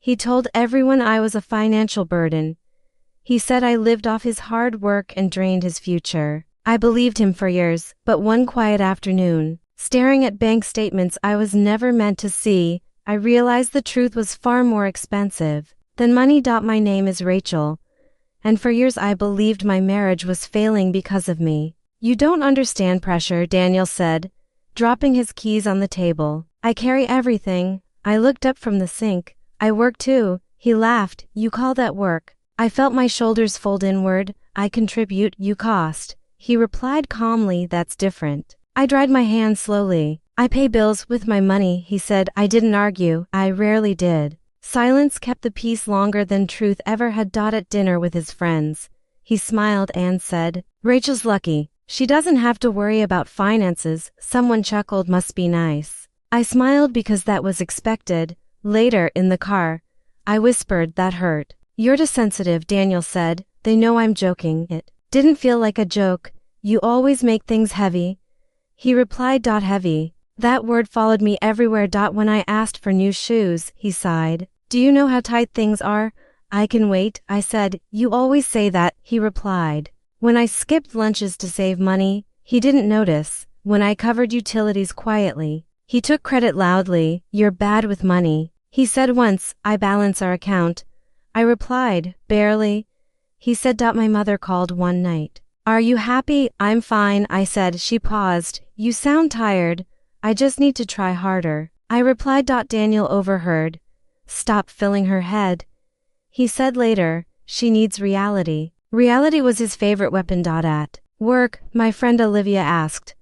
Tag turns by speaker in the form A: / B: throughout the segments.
A: He told everyone I was a financial burden. He said I lived off his hard work and drained his future. I believed him for years, but one quiet afternoon, staring at bank statements I was never meant to see, I realized the truth was far more expensive than money. My name is Rachel, and for years I believed my marriage was failing because of me. You don't understand pressure, Daniel said, dropping his keys on the table. I carry everything. I looked up from the sink. I work too. He laughed. You call that work? I felt my shoulders fold inward. I contribute, you cost. He replied calmly, that's different. I dried my hands slowly. I pay bills with my money, he said. I didn't argue. I rarely did. Silence kept the peace longer than truth ever had. At dinner with his friends, he smiled and said, Rachel's lucky. She doesn't have to worry about finances. Someone chuckled, must be nice. I smiled because that was expected. Later, in the car, I whispered, that hurt. You're too sensitive, Daniel said. They know I'm joking. It didn't feel like a joke. You always make things heavy. He replied, heavy. That word followed me everywhere. When I asked for new shoes, he sighed. Do you know how tight things are? I can wait, I said. You always say that, he replied. When I skipped lunches to save money, he didn't notice. When I covered utilities quietly, he took credit loudly. You're bad with money, he said once. I balance our account. I replied, barely. He said, my mother called one night. Are you happy? I'm fine, I said. She paused. You sound tired. I just need to try harder, I replied. Daniel overheard. Stop filling her head, he said later. She needs reality. Reality was his favorite weapon. At work, my friend Olivia asked,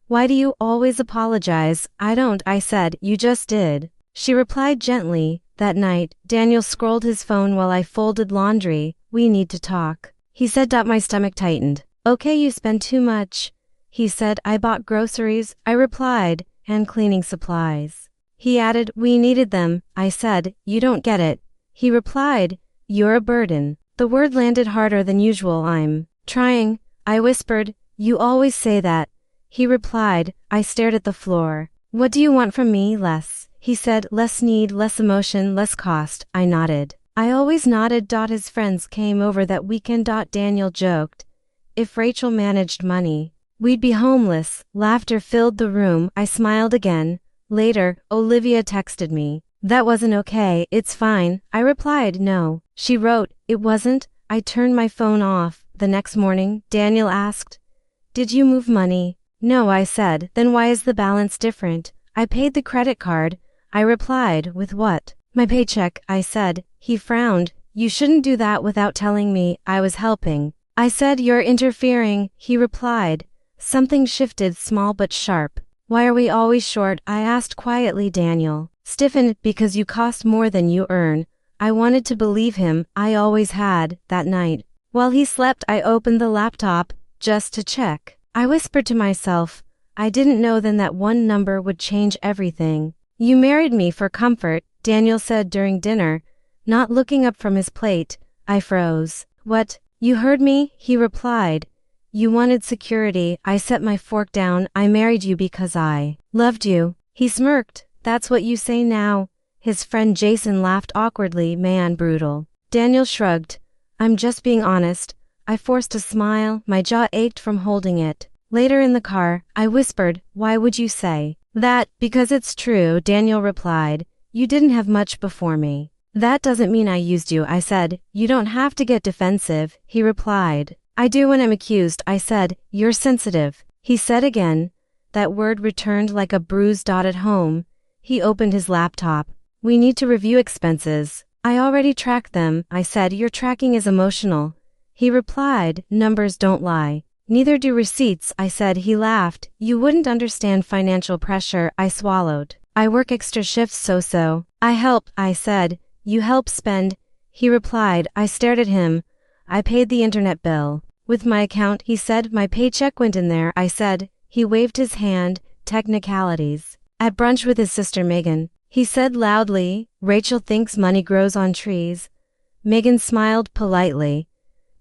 A: why do you always apologize? I don't, I said. You just did. She replied gently. That night, Daniel scrolled his phone while I folded laundry. We need to talk, he said. My stomach tightened. Okay, you spend too much, he said. I bought groceries, I replied, and cleaning supplies. He added, we needed them, I said. You don't get it, he replied. You're a burden. The word landed harder than usual. I'm trying, I whispered. You always say that, he replied. I stared at the floor. What do you want from me? Less, he said. Less need, less emotion, less cost. I nodded. I always nodded. His friends came over that weekend. Daniel joked, if Rachel managed money, we'd be homeless. Laughter filled the room. I smiled again. Later, Olivia texted me. That wasn't okay. It's fine, I replied. No, she wrote. It wasn't. I turned my phone off. The next morning, Daniel asked, did you move money? No, I said. Then why is the balance different? I paid the credit card, I replied. With what? My paycheck, I said. He frowned. You shouldn't do that without telling me. I was helping. I said, you're interfering, he replied. Something shifted, small but sharp. Why are we always short? I asked quietly. Daniel stiffened. Because you cost more than you earn. I wanted to believe him. I always had. That night, while he slept, I opened the laptop, just to check. I whispered to myself, I didn't know then that one number would change everything. You married me for comfort, Daniel said during dinner, not looking up from his plate. I froze. What? You heard me, he replied. You wanted security. I set my fork down. I married you because I loved you. He smirked. That's what you say now. His friend Jason laughed awkwardly. Man, brutal. Daniel shrugged. I'm just being honest. I forced a smile. My jaw ached from holding it. Later in the car, I whispered, why would you say that? Because it's true, Daniel replied. You didn't have much before me. That doesn't mean I used you, I said. You don't have to get defensive, he replied. I do when I'm accused, I said. You're sensitive, he said again. That word returned like a bruise. At home, he opened his laptop. We need to review expenses. I already tracked them, I said. Your tracking is emotional, he replied. Numbers don't lie. Neither do receipts, I said. He laughed. You wouldn't understand financial pressure, I swallowed. I work extra shifts so. I help, I said. You help spend, he replied. I stared at him. I paid the internet bill with my account, he said. My paycheck went in there, I said. He waved his hand. Technicalities. At brunch with his sister Megan, he said loudly, Rachel thinks money grows on trees. Megan smiled politely.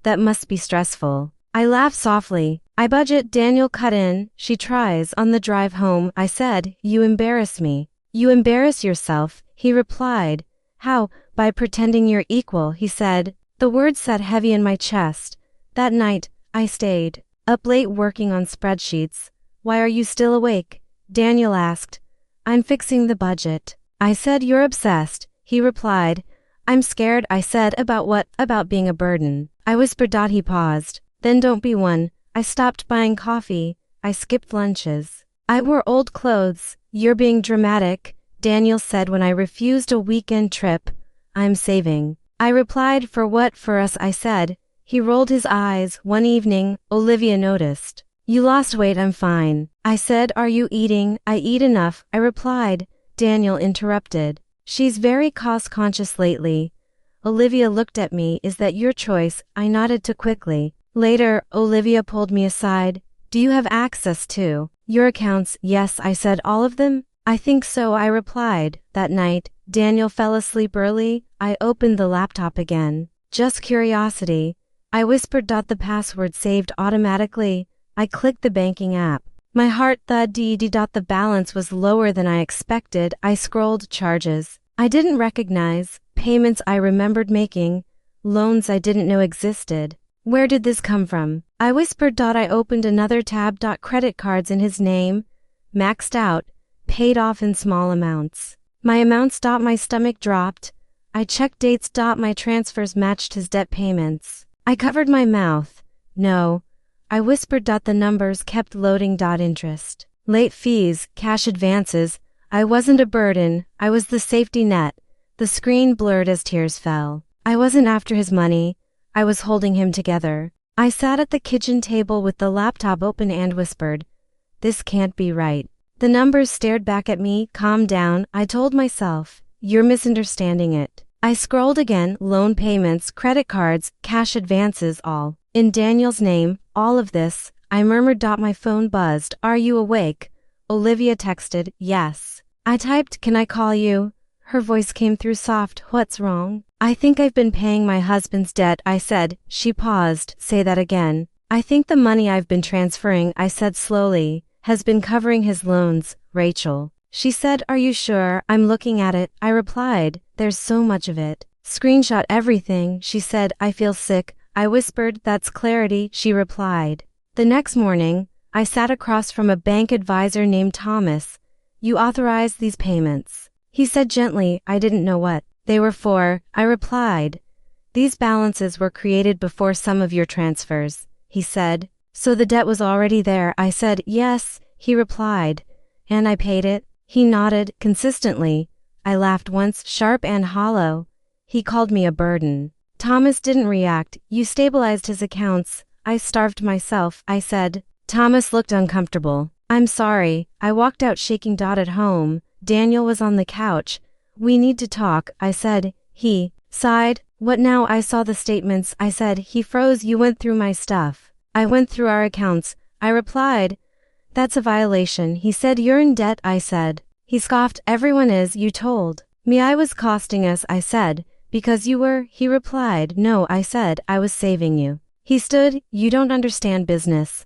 A: That must be stressful. I laughed softly. I budget, Daniel cut in. She tries. On the drive home, I said, you embarrass me. You embarrass yourself, he replied. How? By pretending you're equal, he said. The words sat heavy in my chest. That night, I stayed up late working on spreadsheets. Why are you still awake? Daniel asked. I'm fixing the budget. I said, you're obsessed. He replied. I'm scared, I said. About what? About being a burden. I whispered. He paused. Then don't be one. I stopped buying coffee. I skipped lunches. I wore old clothes. You're being dramatic, Daniel said when I refused a weekend trip. I'm saving. I replied. For what? For us, I said. He rolled his eyes. One evening, Olivia noticed. You lost weight. I'm fine. I said, are you eating? I eat enough, I replied. Daniel interrupted. She's very cost-conscious lately. Olivia looked at me. Is that your choice? I nodded too quickly. Later, Olivia pulled me aside. Do you have access to your accounts? Yes, I said. All of them? I think so, I replied. That night, Daniel fell asleep early. I opened the laptop again. Just curiosity. I whispered. The password saved automatically. I clicked the banking app. My heart thud. The balance was lower than I expected. I scrolled charges I didn't recognize, payments I remembered making, loans I didn't know existed. Where did this come from? I whispered. I opened another tab. Credit cards in his name, maxed out, paid off in small amounts. My amounts. My stomach dropped. I checked dates. My transfers matched his debt payments. I covered my mouth. No. I whispered. The numbers kept loading. Interest, late fees, cash advances. I wasn't a burden, I was the safety net. The screen blurred as tears fell. I wasn't after his money, I was holding him together. I sat at the kitchen table with the laptop open and whispered, this can't be right. The numbers stared back at me. Calm down, I told myself. You're misunderstanding it. I scrolled again. Loan payments, credit cards, cash advances, all in Daniel's name. All of this. I murmured. My phone buzzed. Are you awake? Olivia texted. Yes. I typed. Can I call you? Her voice came through soft. What's wrong? I think I've been paying my husband's debt, I said. She paused. Say that again. I think the money I've been transferring, I said slowly, has been covering his loans, Rachel. She said, are you sure? I'm looking at it, I replied. There's so much of it. Screenshot everything, she said. I feel sick. I whispered. That's clarity, she replied. The next morning, I sat across from a bank advisor named Thomas. You authorized these payments, he said gently. I didn't know what they were for, I replied. These balances were created before some of your transfers, he said. So the debt was already there, I said. Yes, he replied. And I paid it? He nodded. Consistently. I laughed once, sharp and hollow. He called me a burden. Thomas didn't react. You stabilized his accounts. I starved myself, I said. Thomas looked uncomfortable. I'm sorry. I walked out shaking. At home, Daniel was on the couch. We need to talk, I said. He sighed. What now? I saw the statements, I said. He froze. You went through my stuff. I went through our accounts, I replied. That's a violation, he said. You're in debt, I said. He scoffed. Everyone is, you told me I was costing us, I said. Because you were, he replied. No, I said, I was saving you. He stood. You don't understand business.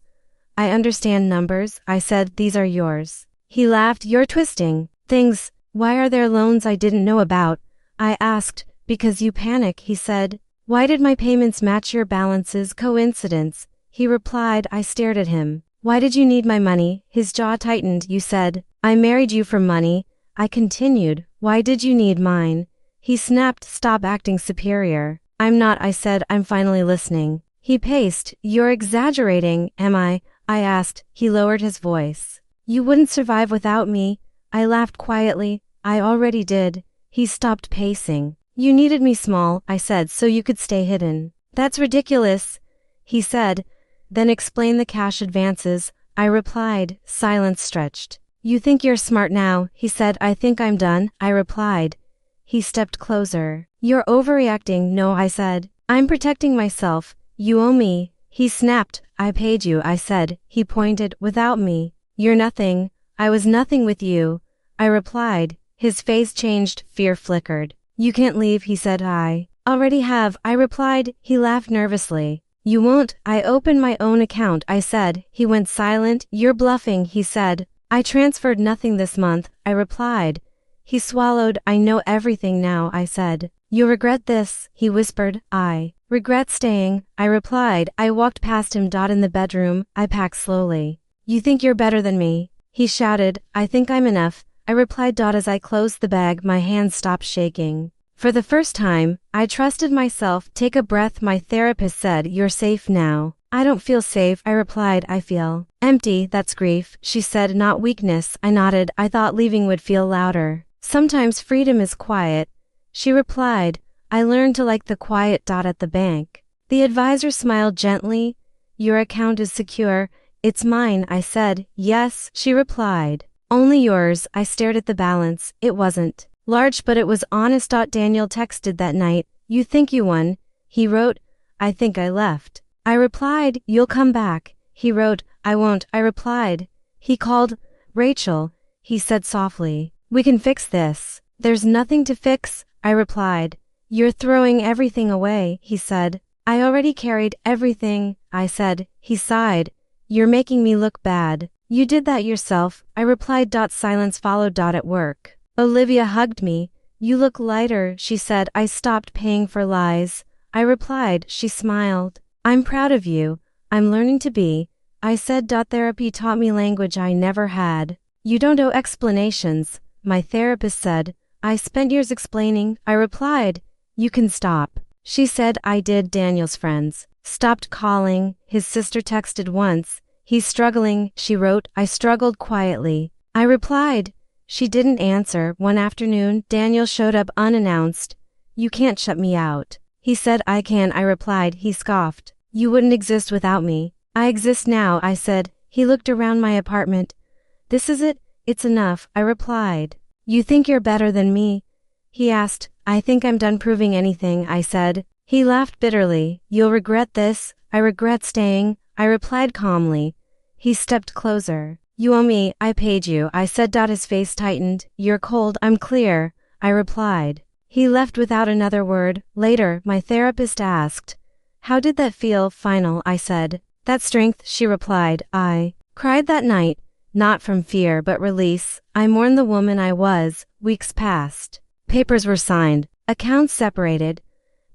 A: I understand numbers, I said. These are yours. He laughed. You're twisting things. Why are there loans I didn't know about? I asked. Because you panic, he said. Why did my payments match your balances? Coincidence, he replied. I stared at him. Why did you need my money? His jaw tightened. You said, I married you for money. I continued. Why did you need mine? He snapped. Stop acting superior. I'm not, I said. I'm finally listening. He paced. You're exaggerating, am I? I asked. He lowered his voice. You wouldn't survive without me. I laughed quietly. I already did. He stopped pacing. You needed me small, I said, so you could stay hidden. That's ridiculous, he said. Then explain the cash advances, I replied. Silence stretched. You think you're smart now, he said. I think I'm done, I replied. He stepped closer. You're overreacting. No, I said. I'm protecting myself. You owe me. He snapped. I paid you, I said. He pointed. Without me, you're nothing. I was nothing with you, I replied. His face changed. Fear flickered. You can't leave, he said. I already have, I replied. He laughed nervously. You won't. I opened my own account, I said. He went silent. You're bluffing, he said. I transferred nothing this month, I replied. He swallowed. I know everything now, I said. You'll regret this, he whispered. I regret staying, I replied. I walked past him. In the bedroom, I packed slowly. You think you're better than me? He shouted. I think I'm enough, I replied. As I closed the bag, my hands stopped shaking. For the first time, I trusted myself. Take a breath, my therapist said. You're safe now. I don't feel safe, I replied. I feel empty. That's grief, she said, not weakness. I nodded. I thought leaving would feel louder. Sometimes freedom is quiet, she replied. I learned to like the quiet. At the bank, the advisor smiled gently. Your account is secure. It's mine, I said. Yes, she replied. Only yours. I stared at the balance. It wasn't large, but it was honest. Daniel texted that night. You think you won? He wrote. I think I left. I replied. You'll come back. He wrote. I won't, I replied. He called. Rachel, he said softly. We can fix this. There's nothing to fix, I replied. You're throwing everything away, he said. I already carried everything, I said. He sighed. You're making me look bad. You did that yourself, I replied. Silence followed. At work, Olivia hugged me. You look lighter, she said. I stopped paying for lies, I replied. She smiled. I'm proud of you. I'm learning to be, I said. Therapy taught me language I never had. You don't owe explanations, my therapist said. I spent years explaining, I replied. You can stop, she said. I did. Daniel's friends stopped calling. His sister texted once. He's struggling, she wrote. I struggled quietly, I replied. She didn't answer. One afternoon, Daniel showed up unannounced. You can't shut me out, he said. I can, I replied. He scoffed. You wouldn't exist without me. I exist now, I said. He looked around my apartment. This is it? It's enough, I replied. You think you're better than me? He asked. I think I'm done proving anything, I said. He laughed bitterly. You'll regret this. I regret staying, I replied calmly. He stepped closer. You owe me, I paid you, I said. His face tightened. You're cold. I'm clear, I replied. He left without another word. Later, my therapist asked, how did that feel? Final, I said. That strength, she replied. I cried that night, not from fear but release. I mourned the woman I was. Weeks passed. Papers were signed. Accounts separated.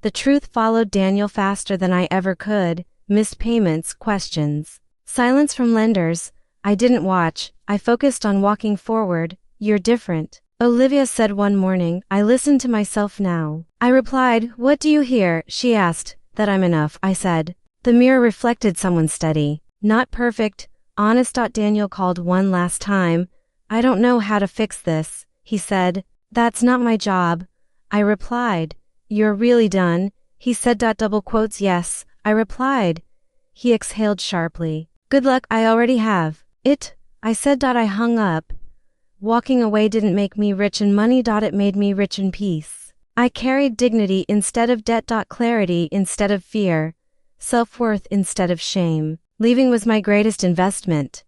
A: The truth followed Daniel faster than I ever could. Missed payments, questions, silence from lenders. I didn't watch. I focused on walking forward. You're different, Olivia said one morning. I listened to myself now. I replied. What do you hear? She asked. That I'm enough, I said. The mirror reflected someone steady, not perfect, honest. Daniel called one last time. I don't know how to fix this, he said. That's not my job, I replied. You're really done, he said. Double quotes. Yes, I replied. He exhaled sharply. Good luck. I already have it, I said. I hung up. Walking away didn't make me rich in money. It made me rich in peace. I carried dignity instead of debt. Clarity instead of fear. Self-worth instead of shame. Leaving was my greatest investment.